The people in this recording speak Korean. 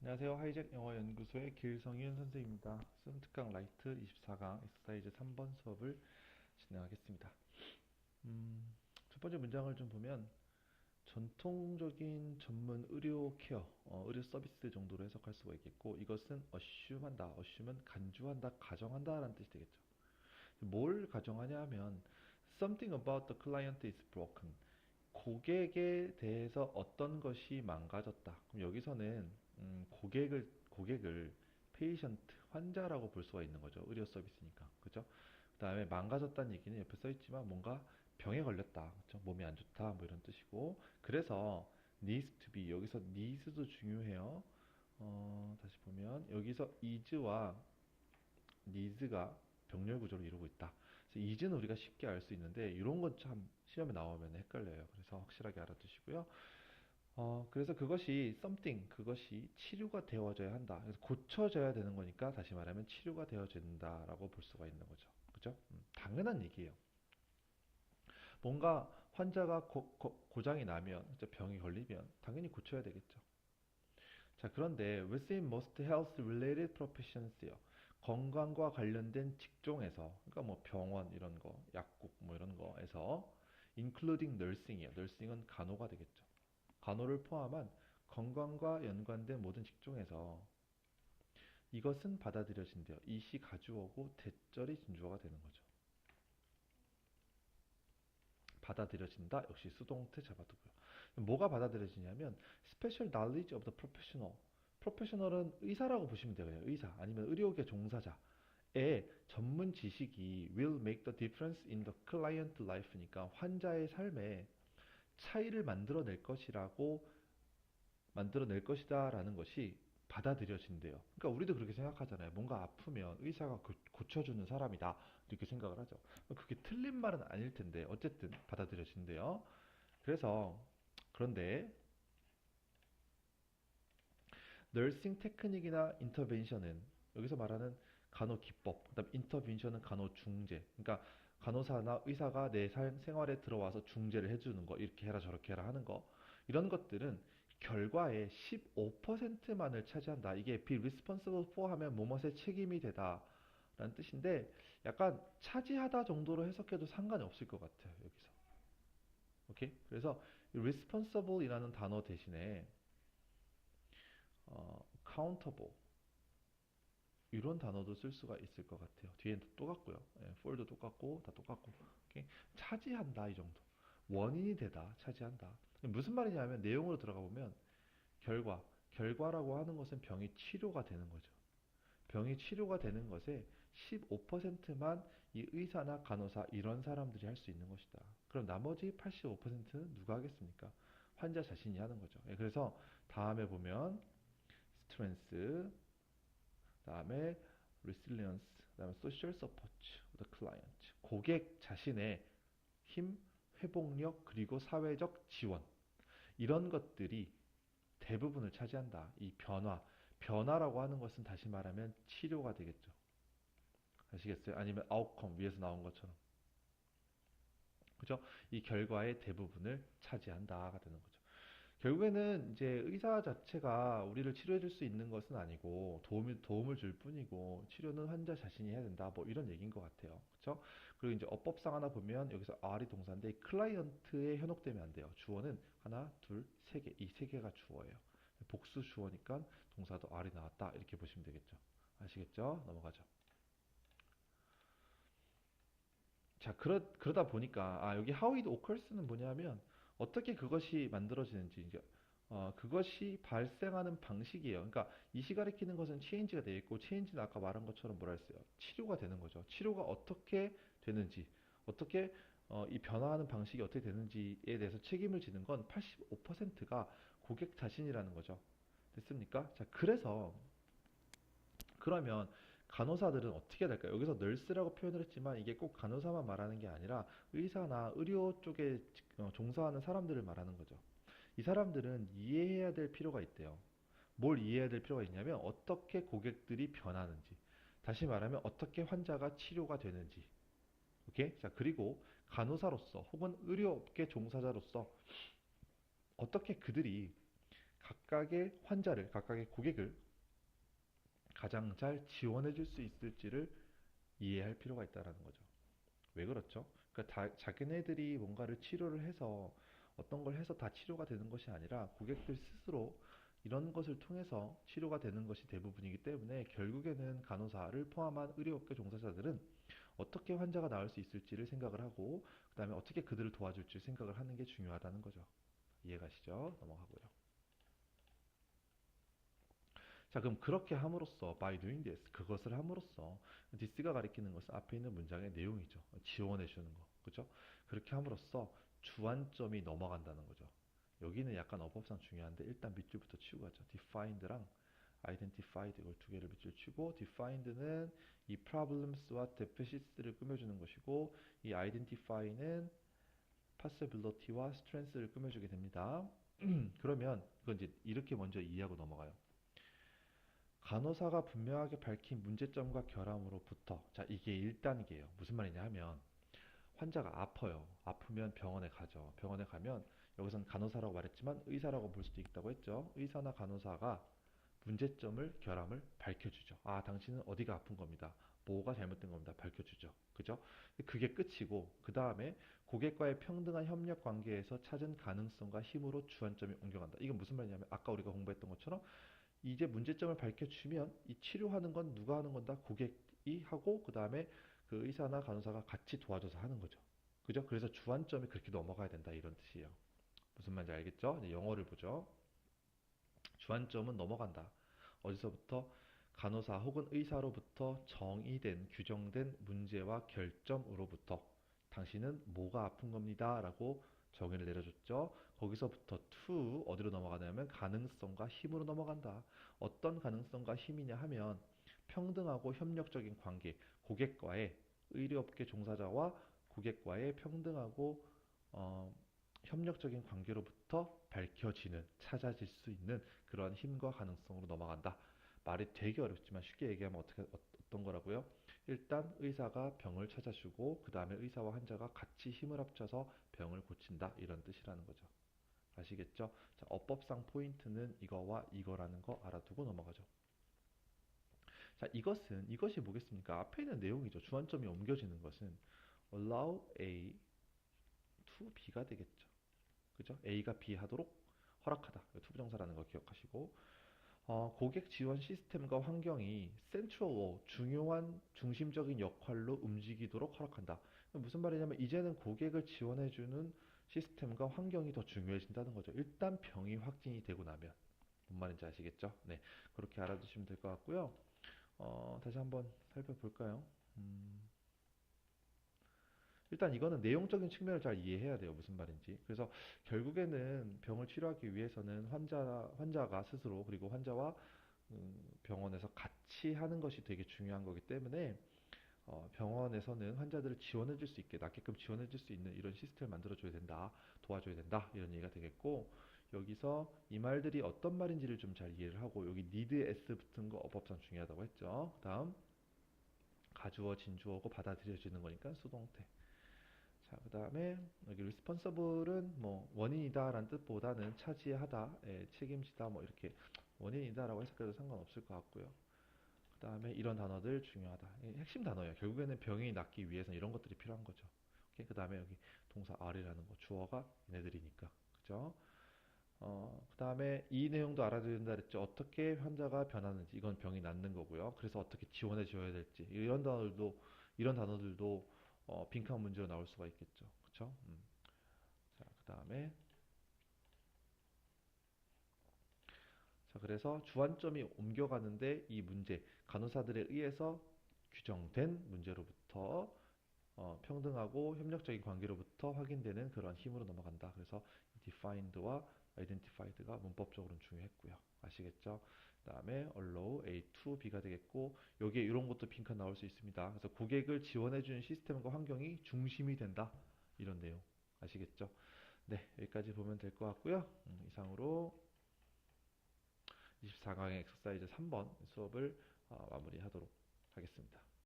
안녕하세요. 하이잭 영어연구소의 길성윤 선생님입니다. 수능 특강 라이트 24강 엑서사이즈 3번 수업을 진행하겠습니다. 첫 번째 문장을 좀 보면 전통적인 전문 의료 케어, 의료 서비스 정도로 해석할 수가 있겠고, 이것은 assume한다, assume은 간주한다, 가정한다 라는 뜻이 되겠죠. 뭘 가정하냐 하면 something about the client is broken. 고객에 대해서 어떤 것이 망가졌다. 그럼 여기서는 고객을 patient, 환자라고 볼 수가 있는 거죠. 의료 서비스니까. 그죠? 그 다음에 망가졌다는 얘기는 옆에 써 있지만 뭔가 병에 걸렸다. 그죠? 몸이 안 좋다. 뭐 이런 뜻이고. 그래서 needs to be, 여기서 needs도 중요해요. 다시 보면 여기서 is와 needs가 병렬 구조를 이루고 있다. 그래서 is는 우리가 쉽게 알 수 있는데 이런 건 참 시험에 나오면 헷갈려요. 그래서 확실하게 알아두시고요. 그래서 그것이 something, 그것이 치료가 되어져야 한다. 그래서 고쳐져야 되는 거니까 다시 말하면 치료가 되어진다라고 볼 수가 있는 거죠. 그죠? 당연한 얘기예요. 뭔가 환자가 고장이 나면, 병이 걸리면 당연히 고쳐야 되겠죠. 자, 그런데 within most health related professions요. 건강과 관련된 직종에서, 그러니까 뭐 병원 이런 거, 약국 뭐 이런 거에서 including nursing이에요. nursing은 간호가 되겠죠. 간호를 포함한 건강과 연관된 모든 직종에서 이것은 받아들여진대요. 이시 가주어고 대절이 진주어가 되는 거죠. 받아들여진다. 역시 수동태 잡아두고요. 뭐가 받아들여지냐면 special knowledge of the professional. 프로페셔널은 의사라고 보시면 돼요. 의사 아니면 의료계 종사자의 전문 지식이 will make the difference in the client life니까 환자의 삶에 차이를 만들어낼 것이다라는 것이 받아들여진대요. 그러니까 우리도 그렇게 생각하잖아요. 뭔가 아프면 의사가 고쳐주는 사람이다. 이렇게 생각을 하죠. 그게 틀린 말은 아닐 텐데 어쨌든 받아들여진대요. 그래서 그런데 너싱 테크닉이나 인터벤션은 여기서 말하는 간호 기법, 그다음 인터벤션은 간호 중재. 그러니까 간호사나 의사가 내 생활에 들어와서 중재를 해주는 거, 이렇게 해라 저렇게 해라 하는 거, 이런 것들은 결과의 15%만을 차지한다. 이게 be responsible for 하면 뭐뭇의 책임이 되다 라는 뜻인데 약간 차지하다 정도로 해석해도 상관이 없을 것 같아요. 여기서. 오케이? 그래서 responsible이라는 단어 대신에 accountable 이런 단어도 쓸 수가 있을 것 같아요. 뒤엔 똑같고요. for도 똑같고 다 똑같고. 오케이? 차지한다 이 정도. 원인이 되다, 차지한다. 무슨 말이냐면 내용으로 들어가 보면 결과, 결과라고 하는 것은 병이 치료가 되는 거죠. 병이 치료가 되는 것에 15%만 이 의사나 간호사 이런 사람들이 할 수 있는 것이다. 그럼 나머지 85%는 누가 하겠습니까? 환자 자신이 하는 거죠. 그래서 다음에 보면 strength, 다음에 resilience, 다음에 social support of the client. 고객 자신의 힘, 회복력, 그리고 사회적 지원. 이런 것들이 대부분을 차지한다. 이 변화. 변화라고 하는 것은 다시 말하면 치료가 되겠죠. 아시겠어요? 아니면 아웃컴 위에서 나온 것처럼. 그죠? 이 결과의 대부분을 차지한다가 되는 거죠. 결국에는 이제 의사 자체가 우리를 치료해 줄 수 있는 것은 아니고 도움을 줄 뿐이고 치료는 환자 자신이 해야 된다. 뭐 이런 얘기인 것 같아요. 그렇죠? 그리고 이제 어법상 하나 보면 여기서 R이 동사인데 클라이언트에 현혹되면 안 돼요. 주어는 하나, 둘, 세 개. 이 세 개가 주어예요. 복수 주어니까 동사도 R이 나왔다. 이렇게 보시면 되겠죠. 아시겠죠? 넘어가죠. 자, 그러다 보니까, 여기 how it occurs는 뭐냐면, 어떻게 그것이 만들어지는지, 이제, 그것이 발생하는 방식이에요. 그러니까, 이시 가리키는 것은 change가 되어 있고, change는 아까 말한 것처럼 뭐라 했어요? 치료가 되는 거죠. 치료가 어떻게 되는지, 어떻게, 이 변화하는 방식이 어떻게 되는지에 대해서 책임을 지는 건 85%가 고객 자신이라는 거죠. 됐습니까? 자, 그러면 간호사들은 어떻게 해야 될까요? 여기서 널스라고 표현을 했지만 이게 꼭 간호사만 말하는 게 아니라 의사나 의료 쪽에 종사하는 사람들을 말하는 거죠. 이 사람들은 이해해야 될 필요가 있대요. 뭘 이해해야 될 필요가 있냐면 어떻게 고객들이 변하는지. 다시 말하면 어떻게 환자가 치료가 되는지. 오케이? 자, 그리고 간호사로서 혹은 의료업계 종사자로서 어떻게 그들이 각각의 환자를, 각각의 고객을 가장 잘 지원해 줄 수 있을지를 이해할 필요가 있다는 거죠. 왜 그렇죠? 그러니까 자기네들이 뭔가를 치료를 해서 어떤 걸 해서 다 치료가 되는 것이 아니라 고객들 스스로 이런 것을 통해서 치료가 되는 것이 대부분이기 때문에 결국에는 간호사를 포함한 의료업계 종사자들은 어떻게 환자가 나을 수 있을지를 생각을 하고 그 다음에 어떻게 그들을 도와줄지 생각을 하는 게 중요하다는 거죠. 이해가시죠? 넘어가고요. 자, 그럼 그렇게 함으로써 by doing this 그것을 함으로써 this가 가리키는 것은 앞에 있는 문장의 내용이죠. 지원해 주는 거. 그죠? 그렇게 함으로써 주안점이 넘어간다는 거죠. 여기는 약간 어법상 중요한데 일단 밑줄부터 치고 가죠. defined랑 identified 이걸 두 개를 밑줄 치고 defined는 이 problems와 deficits를 꾸며주는 것이고 이 identify는 possibility와 strength를 꾸며주게 됩니다. 그러면 이건 이제 이렇게 먼저 이해하고 넘어가요. 간호사가 분명하게 밝힌 문제점과 결함으로부터 자 이게 1단계예요. 무슨 말이냐 하면 환자가 아파요. 아프면 병원에 가죠. 병원에 가면 여기선 간호사라고 말했지만 의사라고 볼 수도 있다고 했죠. 의사나 간호사가 문제점을 결함을 밝혀주죠. 아 당신은 어디가 아픈 겁니다. 뭐가 잘못된 겁니다. 밝혀주죠. 그죠? 그게 끝이고 그 다음에 고객과의 평등한 협력 관계에서 찾은 가능성과 힘으로 주안점이 옮겨간다. 이건 무슨 말이냐면 아까 우리가 공부했던 것처럼 이제 문제점을 밝혀주면 이 치료하는 건 누가 하는 건다? 고객이 하고 그 다음에 그 의사나 간호사가 같이 도와줘서 하는 거죠. 그죠? 그래서 주안점이 그렇게 넘어가야 된다 이런 뜻이에요. 무슨 말인지 알겠죠? 이제 영어를 보죠. 주안점은 넘어간다. 어디서부터? 간호사 혹은 의사로부터 정의된, 규정된 문제와 결점으로부터 당신은 뭐가 아픈 겁니다. 라고 정의를 내려줬죠. 거기서부터 to 어디로 넘어가냐면 가능성과 힘으로 넘어간다. 어떤 가능성과 힘이냐 하면 평등하고 협력적인 관계, 고객과의 의료업계 종사자와 고객과의 평등하고 어, 협력적인 관계로부터 밝혀지는, 찾아질 수 있는 그러한 힘과 가능성으로 넘어간다. 말이 되게 어렵지만 쉽게 얘기하면 어떤 거라고요? 일단 의사가 병을 찾아주고 그 다음에 의사와 환자가 같이 힘을 합쳐서 병을 고친다 이런 뜻이라는 거죠. 아시겠죠? 자, 어법상 포인트는 이거와 이거라는 거 알아두고 넘어가죠. 자, 이것이 뭐겠습니까? 앞에 있는 내용이죠. 주안점이 옮겨지는 것은 allow A to B가 되겠죠. 그죠? A가 B 하도록 허락하다. 투부정사라는 거 기억하시고 고객 지원 시스템과 환경이 센트럴 중요한 중심적인 역할로 움직이도록 허락한다. 무슨 말이냐면 이제는 고객을 지원해주는 시스템과 환경이 더 중요해진다는 거죠. 일단 병이 확진이 되고 나면 뭔 말인지 아시겠죠? 네, 그렇게 알아두시면 될 것 같고요. 다시 한번 살펴볼까요? 일단 이거는 내용적인 측면을 잘 이해해야 돼요. 무슨 말인지. 그래서 결국에는 병을 치료하기 위해서는 환자가 스스로 그리고 환자와 병원에서 같이 하는 것이 되게 중요한 거기 때문에 병원에서는 환자들을 지원해 줄 수 있게 낫게끔 지원해 줄 수 있는 이런 시스템을 만들어 줘야 된다. 도와줘야 된다. 이런 얘기가 되겠고 여기서 이 말들이 어떤 말인지를 좀 잘 이해를 하고 여기 need s 붙은 거 어법상 중요하다고 했죠. 다음 가주어 진주어고 받아들여지는 거니까 수동태. 자, 그 다음에 여기 responsible은 뭐 원인이다라는 뜻보다는 차지하다, 책임지다 뭐 이렇게 원인이다라고 해석해도 상관없을 것 같고요. 그 다음에 이런 단어들 중요하다. 핵심 단어예요. 결국에는 병이 낫기 위해서는 이런 것들이 필요한 거죠. 그 다음에 여기 동사 are라는 거, 주어가 얘네들이니까. 그죠? 그 다음에 이 내용도 알아둬야 된다 그랬죠. 어떻게 환자가 변하는지, 이건 병이 낫는 거고요. 그래서 어떻게 지원해 줘야 될지, 이런 단어들도 빈칸 문제로 나올 수가 있겠죠. 그쵸? 자, 그 다음에, 자, 그래서 주안점이 옮겨가는데 이 문제, 간호사들에 의해서 규정된 문제로부터 평등하고 협력적인 관계로부터 확인되는 그런 힘으로 넘어간다. 그래서 defined와 identified가 문법적으로는 중요했고요. 아시겠죠? 그 다음에 allow A to B가 되겠고 여기에 이런 것도 빈칸 나올 수 있습니다. 그래서 고객을 지원해주는 시스템과 환경이 중심이 된다. 이런 내용 아시겠죠? 네, 여기까지 보면 될 것 같고요. 이상으로 24강의 엑서사이즈 3번 수업을 마무리하도록 하겠습니다.